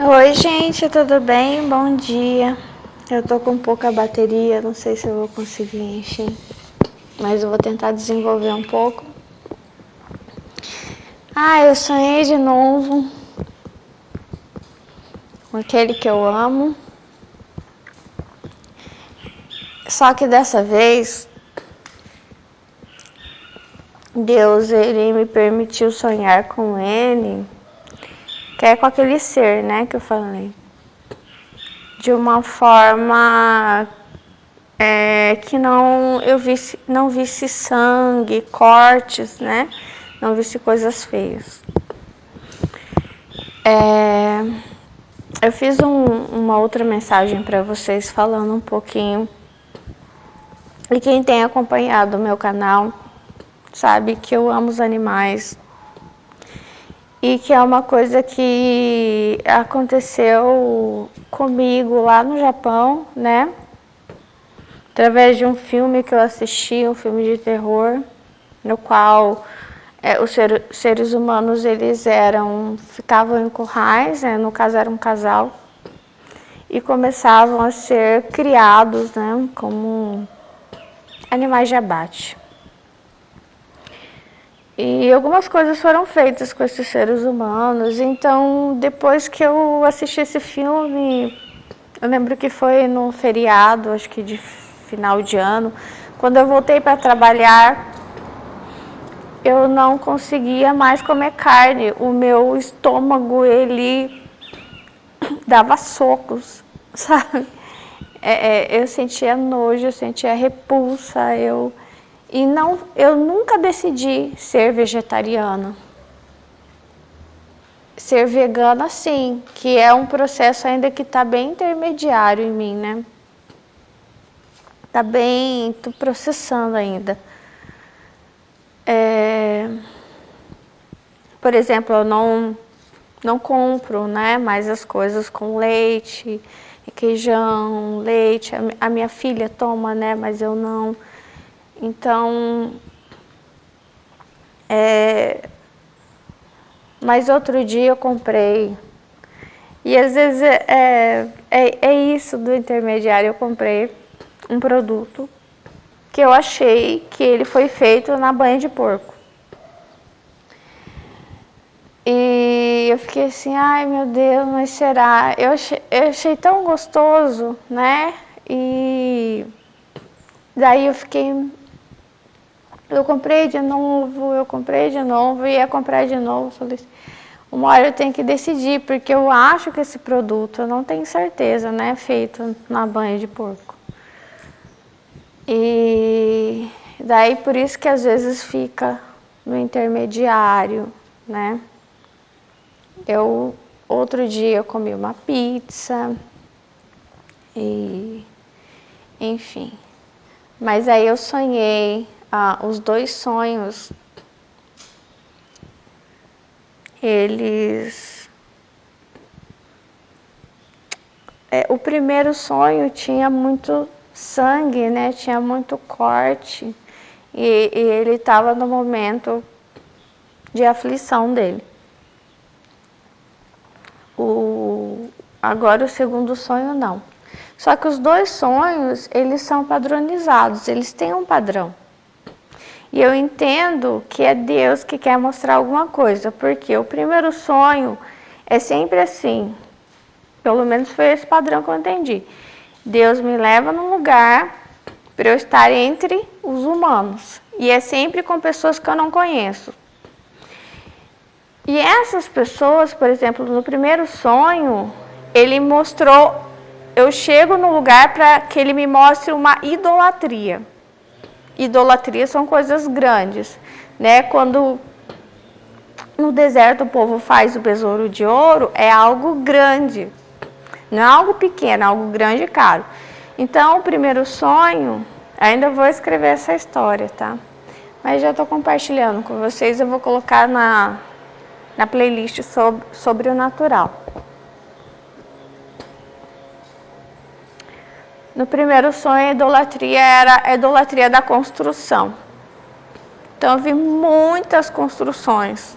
Oi, gente, tudo bem? Bom dia. Eu tô com pouca bateria, não sei se eu vou conseguir encher, mas eu vou tentar desenvolver um pouco. Eu sonhei de novo com aquele que eu amo. Só que dessa vez, Deus, ele me permitiu sonhar com ele, que é com aquele ser, né, que eu falei. De uma forma que não visse sangue, cortes, né? Não visse coisas feias. Eu fiz uma outra mensagem para vocês falando um pouquinho. E quem tem acompanhado o meu canal sabe que eu amo os animais. E que é uma coisa que aconteceu comigo lá no Japão, né? Através de um filme que eu assisti, um filme de terror, no qual os seres humanos eles ficavam em currais, né? No caso era um casal, e começavam a ser criados, né? Como animais de abate. E algumas coisas foram feitas com esses seres humanos. Então, depois que eu assisti esse filme, eu lembro que foi num feriado, acho que de final de ano, quando eu voltei para trabalhar, eu não conseguia mais comer carne. O meu estômago, ele dava socos, sabe? Eu sentia nojo, eu sentia repulsa, eu nunca decidi ser vegetariana. Ser vegana, sim, que é um processo ainda que está bem intermediário em mim, né? Tô processando ainda. Por exemplo, eu não compro, né, mais as coisas com leite, requeijão, leite. A minha filha toma, né, mas eu não. Então, mas outro dia eu comprei. E às vezes é isso do intermediário. Eu comprei um produto que eu achei que ele foi feito na banha de porco. E eu fiquei assim, ai meu Deus, mas será? Eu achei tão gostoso, né? E daí eu comprei de novo, e ia comprar de novo. Falei assim, uma hora eu tenho que decidir, porque eu acho que esse produto, eu não tenho certeza, né? Feito na banha de porco. E daí por isso que às vezes fica no intermediário, né? Outro dia eu comi uma pizza e enfim. Mas aí eu sonhei, os dois sonhos, o primeiro sonho tinha muito sangue, né? Tinha muito corte e ele estava no momento de aflição dele. Agora o segundo sonho não. Só que os dois sonhos, eles são padronizados, eles têm um padrão. E eu entendo que é Deus que quer mostrar alguma coisa, porque o primeiro sonho é sempre assim, pelo menos foi esse padrão que eu entendi. Deus me leva num lugar para eu estar entre os humanos, e é sempre com pessoas que eu não conheço. E essas pessoas, por exemplo, no primeiro sonho, ele mostrou, eu chego no lugar para que ele me mostre uma idolatria. Idolatria são coisas grandes, né? Quando no deserto o povo faz o besouro de ouro, é algo grande, não é algo pequeno, é algo grande e caro. Então, o primeiro sonho, ainda vou escrever essa história, tá? Mas já estou compartilhando com vocês, eu vou colocar na playlist sobre o natural. No primeiro sonho, a idolatria era a idolatria da construção. Então, eu vi muitas construções,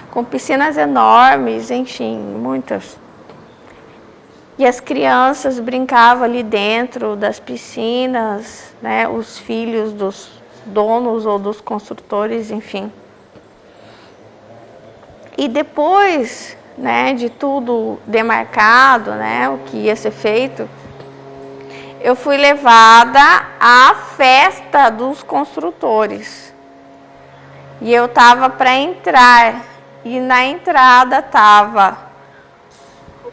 com piscinas enormes, enfim, muitas. E as crianças brincavam ali dentro das piscinas, né? Os filhos dos donos ou dos construtores, enfim. E depois, né, de tudo demarcado, né, o que ia ser feito, eu fui levada à festa dos construtores. E eu estava para entrar, e na entrada estava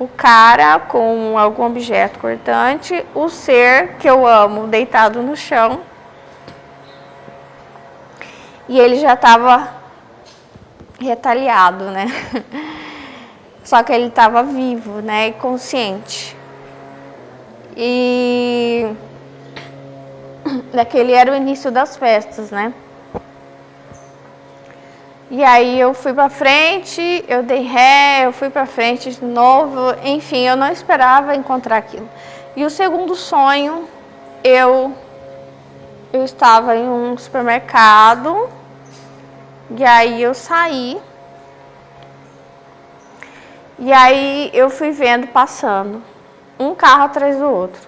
o cara com algum objeto cortante, o ser que eu amo deitado no chão, e ele já estava retaliado, né? Só que ele estava vivo, né, e consciente. E daquele era o início das festas, né? E aí eu fui pra frente, eu dei ré, eu fui pra frente de novo, enfim, eu não esperava encontrar aquilo. E o segundo sonho, eu estava em um supermercado, e aí eu saí, e aí eu fui vendo passando um carro atrás do outro.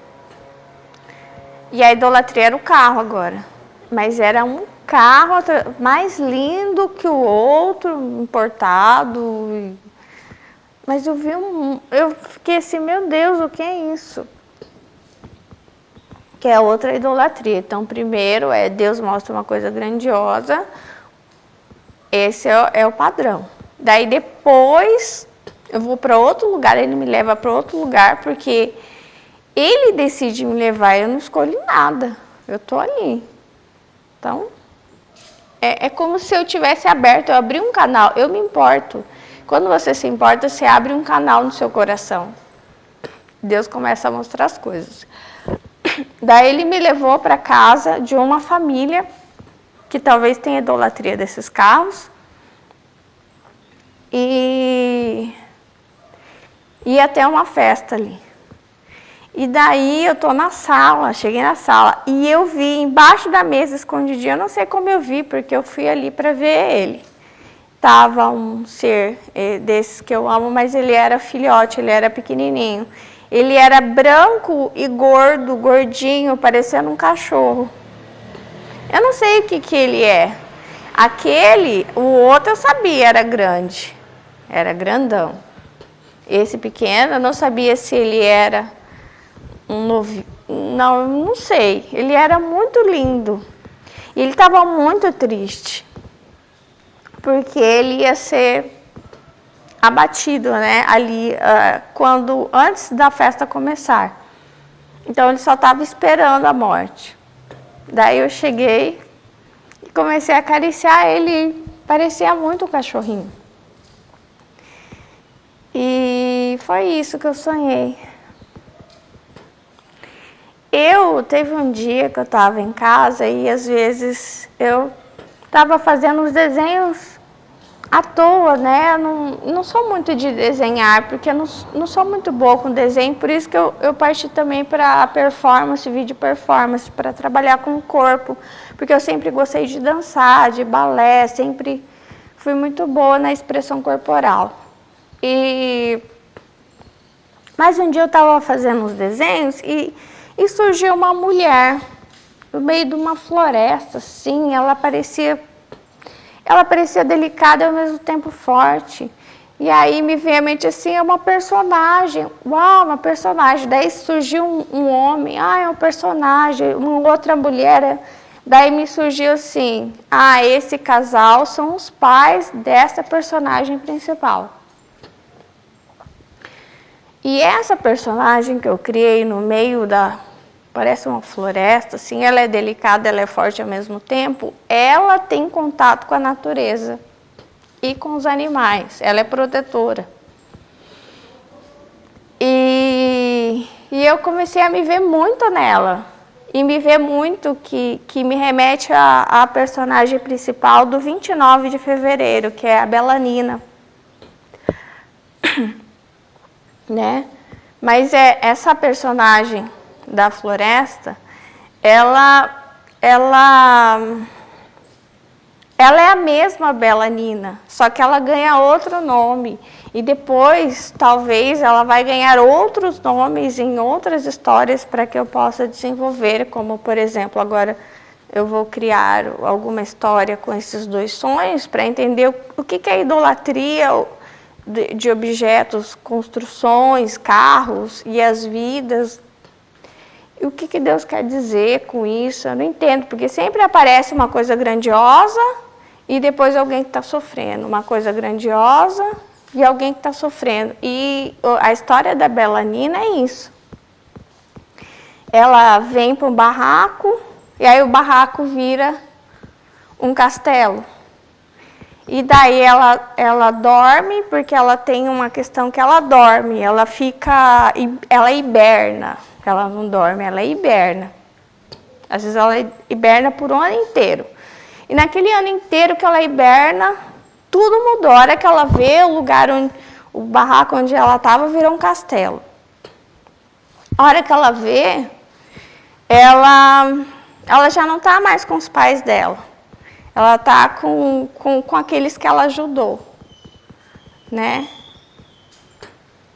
E a idolatria era o carro agora, mas era um carro mais lindo que o outro, importado. Mas eu vi eu fiquei assim, meu Deus, o que é isso? Que é outra idolatria. Então, primeiro Deus mostra uma coisa grandiosa, esse é o padrão. Daí depois eu vou para outro lugar, ele me leva para outro lugar, porque ele decide me levar, eu não escolhi nada, eu tô ali. Então, é como se eu tivesse aberto, eu abri um canal, eu me importo. Quando você se importa, você abre um canal no seu coração. Deus começa a mostrar as coisas. Daí ele me levou para casa de uma família que talvez tenha idolatria desses carros. E ia ter uma festa ali. E daí eu tô na sala, cheguei na sala e eu vi embaixo da mesa escondidinho, eu não sei como eu vi, porque eu fui ali para ver ele. Tava um ser desses que eu amo, mas ele era filhote, ele era pequenininho. Ele era branco e gordo, gordinho, parecendo um cachorro. Eu não sei o que ele é. O outro eu sabia, era grande, era grandão. Esse pequeno, eu não sabia se ele era não sei. Ele era muito lindo. E ele estava muito triste, porque ele ia ser abatido, né? Ali, antes da festa começar. Então ele só estava esperando a morte. Daí eu cheguei e comecei a acariciar ele. Parecia muito um cachorrinho. E foi isso que eu sonhei. Teve um dia que eu estava em casa e às vezes eu estava fazendo os desenhos à toa, né? Não sou muito de desenhar, porque eu não sou muito boa com desenho, por isso que eu parti também para performance, vídeo performance, para trabalhar com o corpo, porque eu sempre gostei de dançar, de balé, sempre fui muito boa na expressão corporal. Mas um dia eu estava fazendo os desenhos e surgiu uma mulher no meio de uma floresta, assim, ela parecia delicada e ao mesmo tempo forte. E aí me veio à mente assim, é uma personagem. Uau, uma personagem. Daí surgiu um homem, é um personagem, uma outra mulher. Daí me surgiu assim, esse casal são os pais dessa personagem principal. E essa personagem que eu criei no meio parece uma floresta, assim, ela é delicada, ela é forte ao mesmo tempo, ela tem contato com a natureza e com os animais, ela é protetora. E eu comecei a me ver muito nela, e me ver muito que me remete à personagem principal do 29 de fevereiro, que é a Belanina. Né? Mas essa personagem da floresta, ela ela é a mesma Bela Nina, só que ela ganha outro nome. E depois, talvez, ela vai ganhar outros nomes em outras histórias para que eu possa desenvolver, como, por exemplo, agora eu vou criar alguma história com esses dois sonhos para entender o que é idolatria de objetos, construções, carros e as vidas. E o que Deus quer dizer com isso? Eu não entendo, porque sempre aparece uma coisa grandiosa e depois alguém que está sofrendo. Uma coisa grandiosa e alguém que está sofrendo. E a história da Bela Nina é isso. Ela vem para um barraco e aí o barraco vira um castelo. E daí ela dorme, porque ela tem uma questão que ela dorme, ela hiberna. Ela não dorme, ela hiberna. Às vezes ela hiberna por um ano inteiro. E naquele ano inteiro que ela hiberna, tudo mudou. A hora que ela vê o barraco onde ela estava virou um castelo. A hora que ela vê, ela já não está mais com os pais dela. Ela está com aqueles que ela ajudou, né?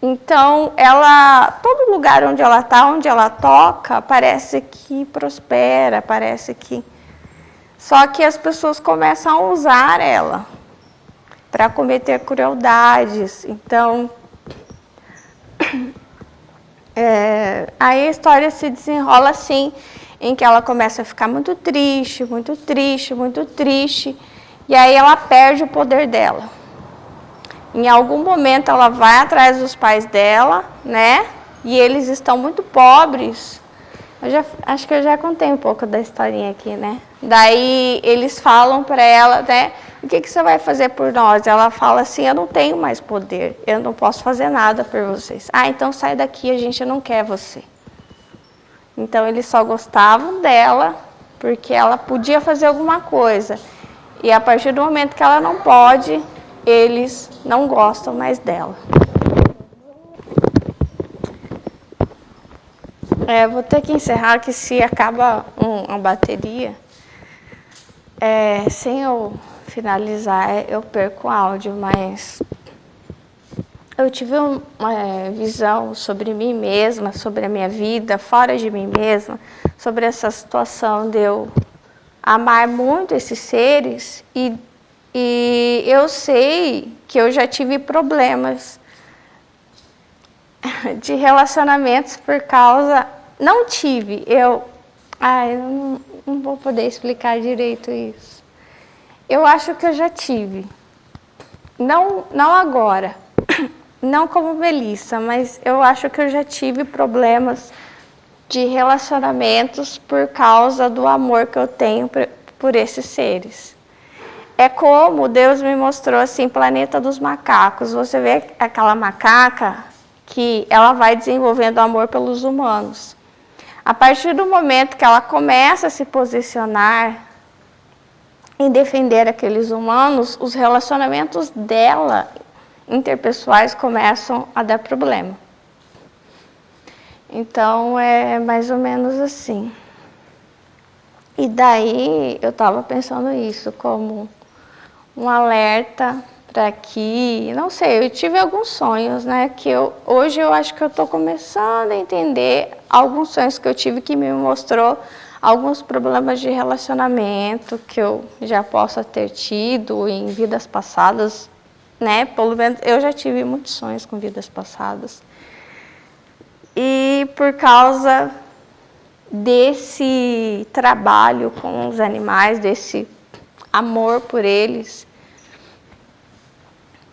Então, todo lugar onde ela está, onde ela toca, parece que prospera, parece que... Só que as pessoas começam a usar ela para cometer crueldades. Então, aí a história se desenrola assim, em que ela começa a ficar muito triste, muito triste, muito triste, e aí ela perde o poder dela. Em algum momento ela vai atrás dos pais dela, né? E eles estão muito pobres. Acho que eu já contei um pouco da historinha aqui, né? Daí eles falam para ela, né? O que você vai fazer por nós? Ela fala assim, eu não tenho mais poder, eu não posso fazer nada por vocês. Ah, então sai daqui, a gente não quer você. Então eles só gostavam dela porque ela podia fazer alguma coisa. E a partir do momento que ela não pode, eles não gostam mais dela. Vou ter que encerrar, que se acaba uma bateria, sem eu finalizar, eu perco o áudio, mas eu tive uma visão sobre mim mesma, sobre a minha vida, fora de mim mesma, sobre essa situação de eu amar muito esses seres e eu sei que eu já tive problemas de relacionamentos por causa... Não tive, eu não vou poder explicar direito isso. Eu acho que eu já tive. Não agora, não como Melissa, mas eu acho que eu já tive problemas de relacionamentos por causa do amor que eu tenho por esses seres. É como Deus me mostrou assim, Planeta dos Macacos. Você vê aquela macaca que ela vai desenvolvendo amor pelos humanos. A partir do momento que ela começa a se posicionar em defender aqueles humanos, os relacionamentos dela, interpessoais, começam a dar problema. Então, é mais ou menos assim. E daí, eu estava pensando isso como um alerta para que, não sei, eu tive alguns sonhos, né, que hoje eu acho que eu estou começando a entender alguns sonhos que eu tive que me mostrou alguns problemas de relacionamento que eu já possa ter tido em vidas passadas, né, pelo menos eu já tive muitos sonhos com vidas passadas. E por causa desse trabalho com os animais, desse amor por eles,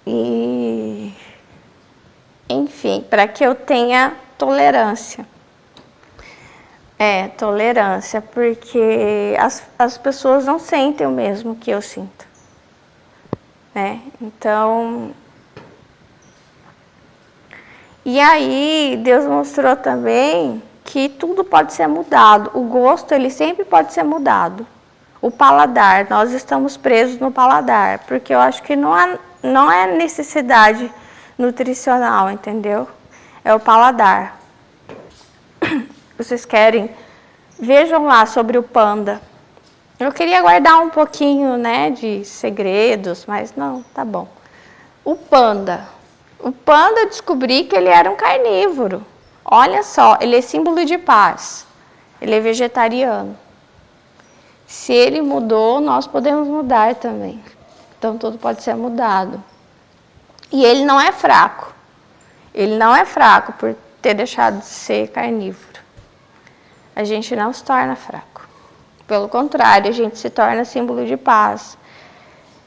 e enfim, para que eu tenha tolerância. Tolerância, porque as pessoas não sentem o mesmo que eu sinto, né? Então, e aí Deus mostrou também que tudo pode ser mudado. O gosto, ele sempre pode ser mudado. O paladar, nós estamos presos no paladar, porque eu acho que não é necessidade nutricional, entendeu? É o paladar. Vocês querem? Vejam lá sobre o panda. Eu queria guardar um pouquinho, né, de segredos, mas não, tá bom. O panda. O panda, eu descobri que ele era um carnívoro. Olha só, ele é símbolo de paz. Ele é vegetariano. Se ele mudou, nós podemos mudar também. Então, tudo pode ser mudado. E ele não é fraco. Ele não é fraco por ter deixado de ser carnívoro. A gente não se torna fraco. Pelo contrário, a gente se torna símbolo de paz.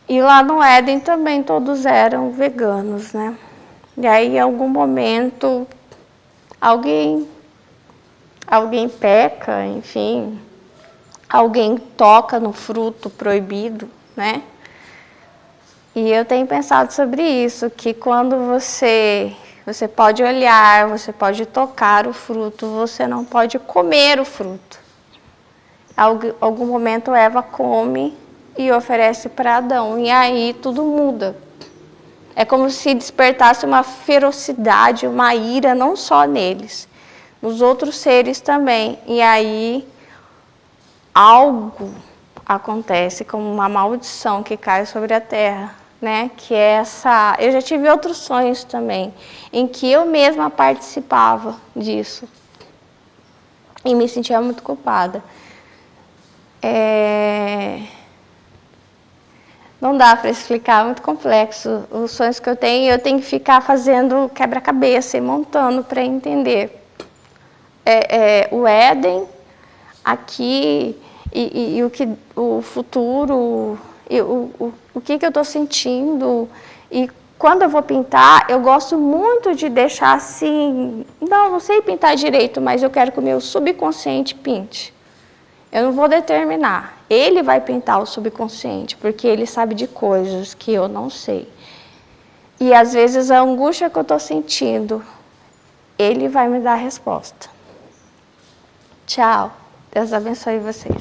E lá no Éden também todos eram veganos, né? E aí, em algum momento, alguém peca, enfim, alguém toca no fruto proibido, né? E eu tenho pensado sobre isso, que quando você pode olhar, você pode tocar o fruto, você não pode comer o fruto. Algum momento Eva come e oferece para Adão, e aí tudo muda. É como se despertasse uma ferocidade, uma ira, não só neles, nos outros seres também. E aí algo acontece, como uma maldição que cai sobre a terra, né? Que é essa. Eu já tive outros sonhos também, em que eu mesma participava disso e me sentia muito culpada. Não dá para explicar, é muito complexo. Os sonhos que eu tenho que ficar fazendo quebra-cabeça e montando para entender. O Éden, aqui, e o futuro, e o que eu estou sentindo. E quando eu vou pintar, eu gosto muito de deixar assim... Não sei pintar direito, mas eu quero que o meu subconsciente pinte. Eu não vou determinar. Ele vai pintar o subconsciente, porque ele sabe de coisas que eu não sei. E às vezes a angústia que eu estou sentindo, ele vai me dar a resposta. Tchau. Deus abençoe vocês.